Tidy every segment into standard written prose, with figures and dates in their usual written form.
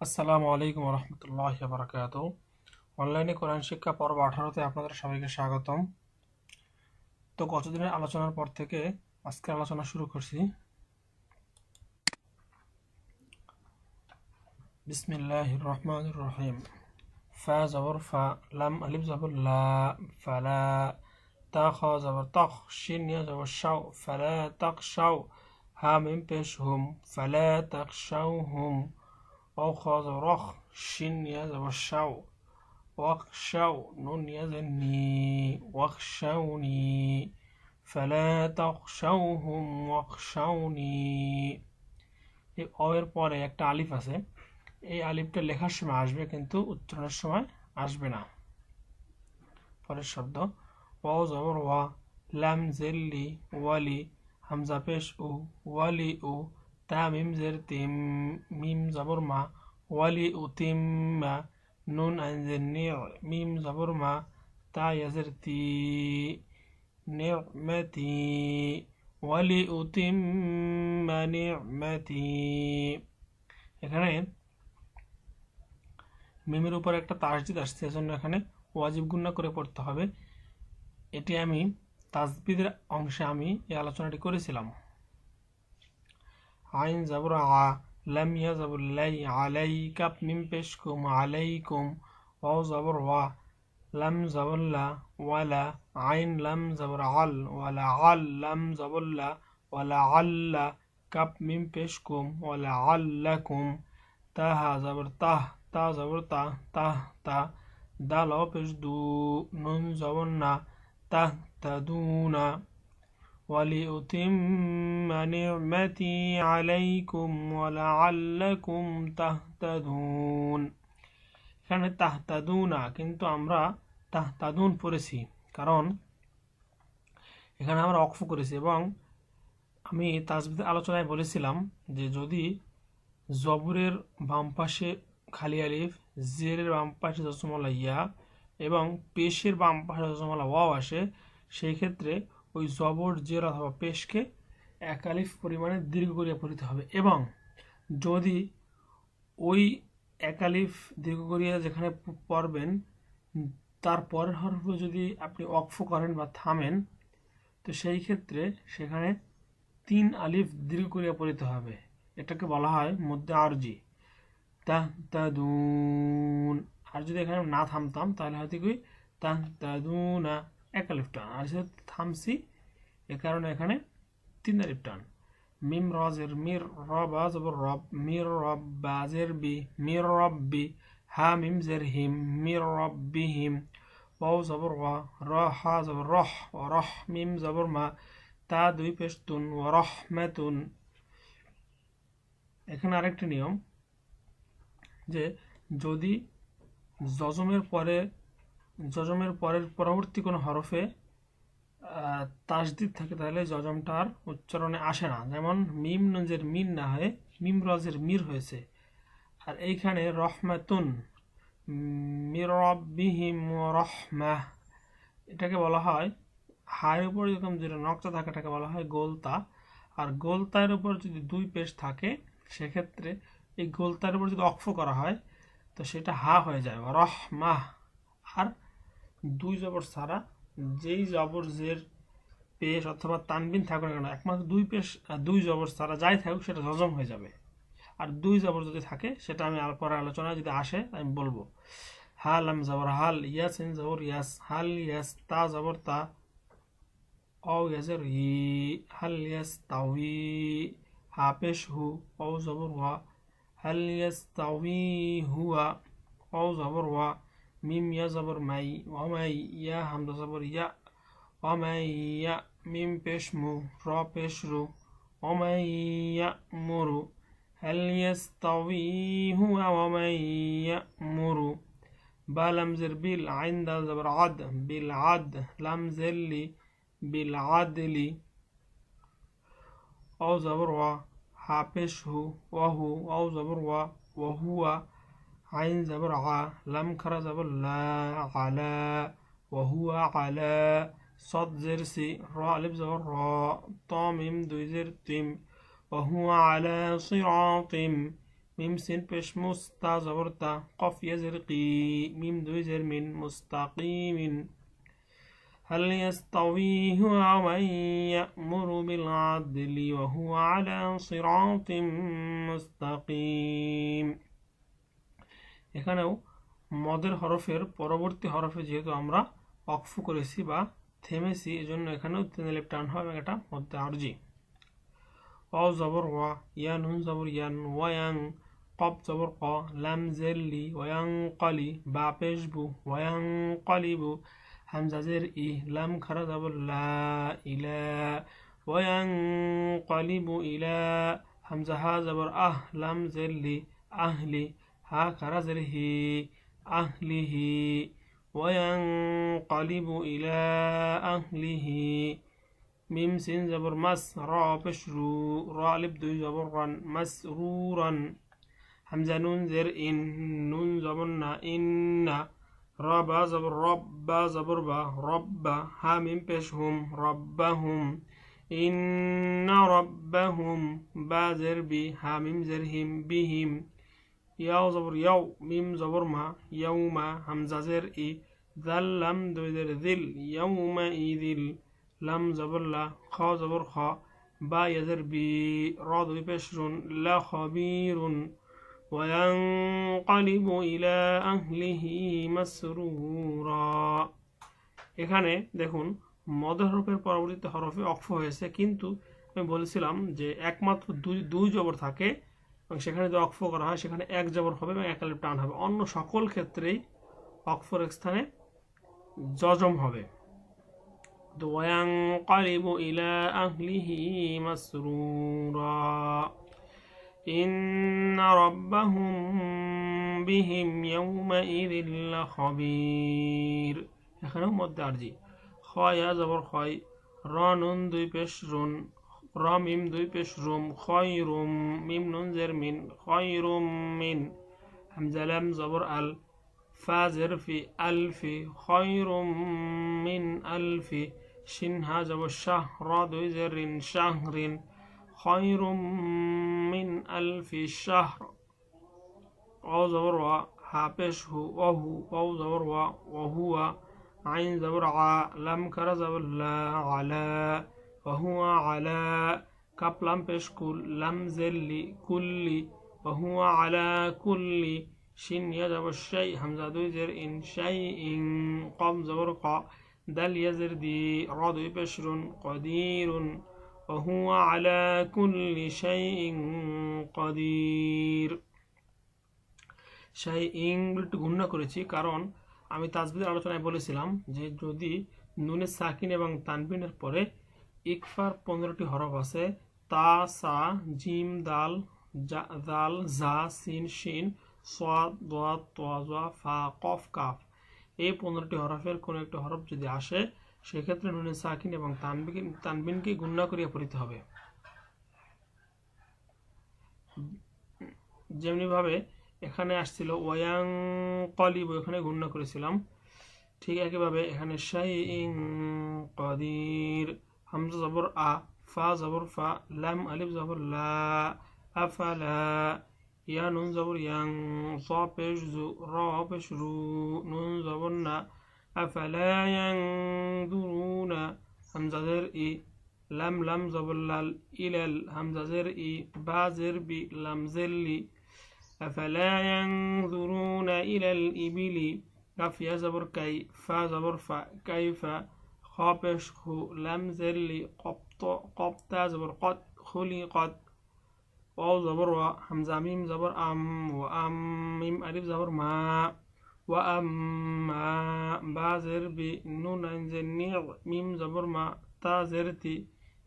আসসালামু আলাইকুম রহমতুল্লাহ বারাকাতু। অনলাইনে কোরআন শিক্ষা পর্ব 18-তে আপনাদের সবাইকে স্বাগতম। তো গতদিনের আলোচনার পর থেকে আজকে আলোচনা শুরু করছি। বিসমিল্লাহির রহমানির রহিম। ফা জবর ফা, লাম আলিফ জবর লা, ফালা। তা খ জবর তখ, শিন ইয়া জবর শাও, ফালা তাকশাও। হা মিম পেশ হুম, ফালা তাকশাউহুম। ও খ জবর অখ, শিন ইয়া জবর শাও, واخشوا نون يزني واخشوني فلا تخشوهم واخشوني। এই অ এর পরে একটা আলিফ আছে, এই আলিফটা লেখার সময় আসবে কিন্তু উচ্চারণের সময় আসবে না। পরের শব্দ ওয়াও জবর ওয়া, লাম জেল্লি ওয়ালি, হামজা পেশ উ, ওয়ালি উ। তা মিম জের তিম, মিম জবর মা, ওয়ালি উতিম্মা। নুন আইনজের নি, মিম জবর মা, তা ইয়াজের তি, নি'মাতি। ওয়ালি উতিম্মা নি'মাতি। এখানে মিমের উপর একটা তাসদিদ আসছে, এজন্য এখানে ওয়াজিব গুণনা করে পড়তে হবে। এটি আমি তাজবিদের অংশে আমি এই আলোচনাটি করেছিলাম। আইন জবর আ, লাম ইয়া জবর লাই, আলাইকা মিম পেশ কুম, আলাইকুম। ওয়াও জবর ওয়া, লাম জবর লা, ওয়ালা। আইন লাম জবর আল, ওয়ালা আল, লাম জবর লা, ওয়ালা আল্লা। কাপ মিম পেশ কুম, ওয়ালা আল্লাকুম। তাহা জবর তাহ, তা জবর তা, তাহ তা। দাল পেশ দু, নুন জবর না, তাহ তাদুনা। ولأتم نعمتي عليكم ولعلكم تهتدون। এখানে তাহতাদুনা কিন্তু আমরা তাহতাদুন পড়েছি, কারণ এখানে আমরা অক্ফ করেছি। এবং আমি তাজবিদের আলোচনায় বলেছিলাম যে যদি জবরের বাম পাশে খালি আলিফ, জেরের বাম পাশে জজমলা ইয়া এবং পেশের বাম পাশে জজমলা ওয়াও আসে, সেই ক্ষেত্রে ওই জবর জের অথবা পেশকে এক আলিফ পরিমাণে দীর্ঘ করিয়া পড়িতে হবে। এবং যদি ওই এক আলিফ দীর্ঘ করিয়া যেখানে পড়বেন তার পরের হরফে যদি আপনি অক্ফ করেন বা থামেন, তো সেই ক্ষেত্রে সেখানে 3 আলিফ দীর্ঘ করিয়া পড়িতে হবে। এটাকে বলা হয় মধ্যে আরজি, তাহতাদুন। আর যদি এখানে না থামতাম তাহলে হয়তো কি তাহতাদুনা, এক আলিফ টান। আর যেহেতু থামছি এ কারণে এখানে 3 আলিফ টান। মিম রজের মির, রব জবর রব, মির রব বাজের বি, মির রব্বি। হা মিম জের হিম, মির রব্বিহিম। ওয়াও জবর ওয়া, র হা জবর রহ, রহ মিম জবর মা, তা দুই পেশতুন, ওয়া রহমাতুন। এখানে আরেকটি নিয়ম যে যদি জজমের পরের পরবর্তী কোনো হরফে তাসদিদ থাকে তাহলে জজমটার উচ্চারণে আসে না। যেমন মিম নজের মিন না হয়ে মিম রজের মির হয়েছে। আর এইখানে রহমাতুন, মির রব্বিহিম রহমাহ, এটাকে বলা হয় হায়ের উপর যেরকম যেটা নকশা থাকে এটাকে বলা হয় গোলতা। আর গোলতার উপর যদি দুই পেশ থাকে সেক্ষেত্রে এই গোলতার উপর যদি অক্ফ করা হয় তো সেটা হা হয়ে যায় রহমাহ। আর দুই জবর ছাড়া যেই জবর জের পেশ অথবা তানবিন থাকুক না কেন, একমাত্র দুই জবর ছাড়া যাই থাকুক সেটা জজম হয়ে যাবে। আর দুই জবর যদি থাকে সেটা আমি পরে আলোচনায় যদি আসে আমি বলবো। হা লাম জবর হাল, ইয়াস ইন জবর ইয়াস, হাল ইয়াস। তা জবর তা, অ ইয়াজের ই, হাল ইয়াস তাওয়ি। হা পেশ হু, অ জবর ওয়া, হাল ইয়াস তাওয়ি হুয়া। অ জবর ওয়া, মিম ইয়া জবর মাই, ওয়ামাই। ইয়া হামজা জবর ইয়া, ওয়ামাই ইয়া। মিম পেশ মু, র পেশ রু, ওয়ামাই ইয়ামুরু। হাল ইয়াস্তাওয়ি হুয়া ওয়ামাই ইয়ামুরু। বা লাম জের বিল, আইন দাল জবর আদ, বিল আদ। লাম জের লি, বিল আদলি। অ জবর ওয়া, হা পেশ হু, ওয়াহু। অ জবর ওয়া, ওয়াহুয়া। আইন জবর আ, লাম খারা জবর লা, আলা। ওয়াহুয়া আলা। صاد زر سي، را ألف زبر را، طا ميم دوي زر تيم. وهو على صراط মিম সিন পেশ মুস্তা জবর তা কফ ইয়াজের কি মিম দুই জের মিন মুস্তাকিমিন هل يستوي هو ومن يأمر بالعدل وهو على صراط مستقيم এখানেও মদের হরফের পরবর্তী হরফে যেহেতু আমরা ওয়াকফ করেছি বা থেমেছি এজন্য এখানেও তিন আলিফ টান হবে এবং এটা মধ্যে আরজি ওয়াও জবর ওয়া ইয়া নুন জবর ইয়ান ওয়ায়াং কব জবর ক লাম জেল্লি ওয়ায়াং কলি বা পেশবু ওয়ায়াং কলিবু হামজা জের ই লাম খারা জবর লা ইলা ওয়ায়াং কলিবু ইলা হামজা হা জবর আহ লাম জেল্লি আহলি হা খারা জের হি আহলিহি وينقلب إلى أهله ميم سين زبر مس را بشرو را لب دو زبر رن مسرورا همزة نون زر إن نون زبرنا إن ربا زبر رب زبر با رب ها ميم بشهم ربهم إن ربهم با زر بي ها ميم زرهم بهم ياو زبر يو ميم زبر ما يوم همزة زر إي ذل لم دو زر ذل يومئذ لم زبر لا خا زبر خا با يزر بي را دو بشرون لا خبير وينقلب إلى أهله مسرورا এখানে দেখুন মদের হরফের পরবর্তীতে হরফে অক্ফ হয়েছে কিন্তু আমি বলেছিলাম যে একমাত্র দুই জবর থাকে এবং সেখানে যদি অক্ফ করা হয় সেখানে এক জবর হবে এবং এক আলিফ টান হবে অন্য সকল ক্ষেত্রেই অক্ফর স্থানে জজম হবে وينقلب إلى أهله مسرورا إن ربهم بهم يومئذ لخبير এখানেও মধ্যে আরজি খয়া জবর খয় রা নুন দুই পেশ রুন রা মিম দুই পেশ রুম খয়রুম মিম নুন জের মিন খয়রুম মিন হামজা লাম জবর আল ফা জের ফি আলফি খয়রুম মিন আলফি শিন হা জবর শাহ রা দুই জের রিন শাহরিন খয়রুম মিন আলফি শাহর ওয়াও জবর ওয়া হা পেশ হু ওহু ওয়াও জবর ওয়া ওহুয়া আইন জবর আ লাম খারা জবর লা আলা وهو على كاب لام পেশ কুল লাম জেল্লি কুল্লি وهو على كل شين يجب الشيء همزة دوي زر إن شيء قام زبر قا دل يزر دي را دوي بشر قدير وهو على كل شيء قدير شيء বলতে গুণনা করেছি কারণ আমি তাজবিদের আলোচনায় বলেছিলাম যে যদি নুনে সাকিন এবং তানবিনের পরে ইকফার 15টি হরফ আছে তা সা জিম দাল দাল জা সিন শিন সাদ দাদ তা জা ফা কফ কাফ এই 15টি হরফের কোন একটা হরফ যদি আসে সেক্ষেত্রে নুনে সাকিন এবং তানবিনকে গুণনা করিয়া পড়িতে হবে যেমনি ভাবে এখানে আসছিল ওয়াং কলিব এখানে গুণনা করেছিলাম ঠিক একইভাবে এখানে শাইইন কদির হামজা জবর আ ফা জবর ফা লাম আলিফ জবর লা আফালা ইয়া নুন জবর ইয়াং সা পেশ জু রা পেশ রু নুন জবর না আফালা ইয়ানজুরুনা হামজা জের ই লাম লাম জবর লাল ইলাল হামজা জের ই বা জের বি লাম জেল্লি আফালা ইয়ানজুরুনা ইলাল ইবিলি কাফ ইয়া জবর কাই ফা জবর ফা কাইফা خا পেশ খু লাম জেল্লি قبطة زبر قد خلقت واو زبر و همزة ميم زبر أم وأم ميم ألف زبر ما وأما با زر بي نون أنزل نيع ميم زبر ما تا زرتي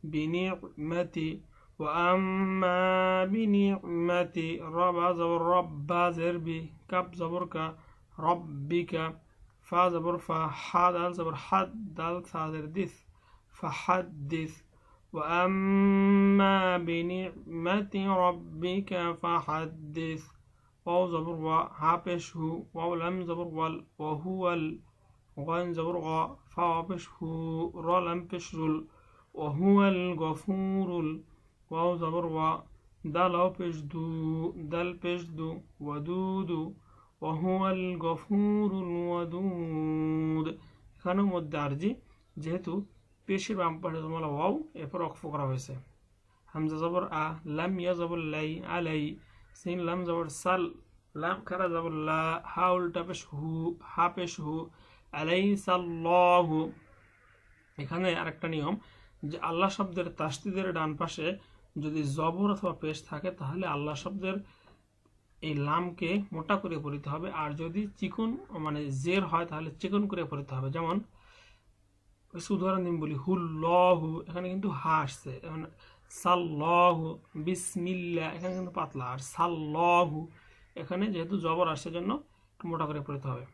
بنعمتي وأما بنعمتي ربا زبر رب با زر بي كب زبر كا ربك فا زبر فا حا دال زبر حد دال ثا زر دث فحدث وأما بنعمة ربك فحدث واو زبر و ها پیش هو واو لم زبر وال وهو غين زبر غا فا پیش هو را لم پیش رل وهو الغفور واو زبر و দালাও পেশ দু, দাল পেশ দু, ওয়াদুদু, ওয়াহুয়াল গফুরুল ওয়াদুদ। এখানেও মধ্যে আরজি, যেহেতু পেশের বাম পাশে তোমার ওয়াও, এরপর অক্ফ করা হয়েছে। হামজা জবর আ, লাম ইয়া জবর লাই, আলাই, সিন লাম জবর সাল, লাম খারা জবর লা, হা উল্টা পেশ হু, হা পেশ হু, আলাইসাল্লাহু। এখানে আরেকটা নিয়ম, যে আল্লাহ শব্দের তাসদিদের ডান পাশে যদি জবর অথবা পেশ থাকে তাহলে আল্লাহ শব্দের এই লামকে মোটা করে পড়িতে হবে, আর যদি চিকন মানে জের হয় তাহলে চিকন করে পড়িতে হবে। যেমন উদাহরণ দিন বলি, হুল্লাহু, এখানে কিন্তু হা আসছে, সাল্লাহু, বিসমিল্লাহ, এখানে কিন্তু পাতলা, আর সাল্লাহু এখানে যেহেতু জবর আসছে জন্য মোটা করে পড়িতে হবে।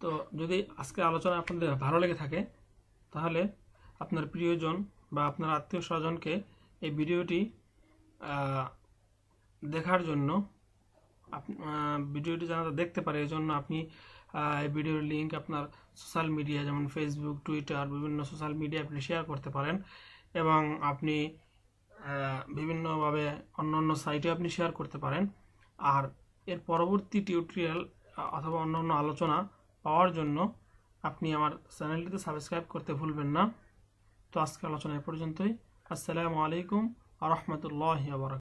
তো যদি আজকের আলোচনা আপনাদের ভালো লেগে থাকে তাহলে আপনার প্রিয়জন বা আপনার আত্মীয় স্বজনকে এই ভিডিওটি দেখার জন্য, ভিডিওটি যেন দেখতে পারে এই জন্য আপনি এই ভিডিওর লিঙ্ক আপনার সোশ্যাল মিডিয়া যেমন ফেসবুক, টুইটার, বিভিন্ন সোশ্যাল মিডিয়া আপনি শেয়ার করতে পারেন, এবং আপনি বিভিন্নভাবে অন্য অন্য সাইটে আপনি শেয়ার করতে পারেন। আর এর পরবর্তী টিউটোরিয়াল অথবা অন্য অন্য আলোচনা পাওয়ার জন্য আপনি আমার চ্যানেলটিতে সাবস্ক্রাইব করতে ভুলবেন না। তো আজকের আলোচনা এ পর্যন্তই। আসসালামু আলাইকুম ওয়া রাহমাতুল্লাহি ওয়া বারাকাতুহু।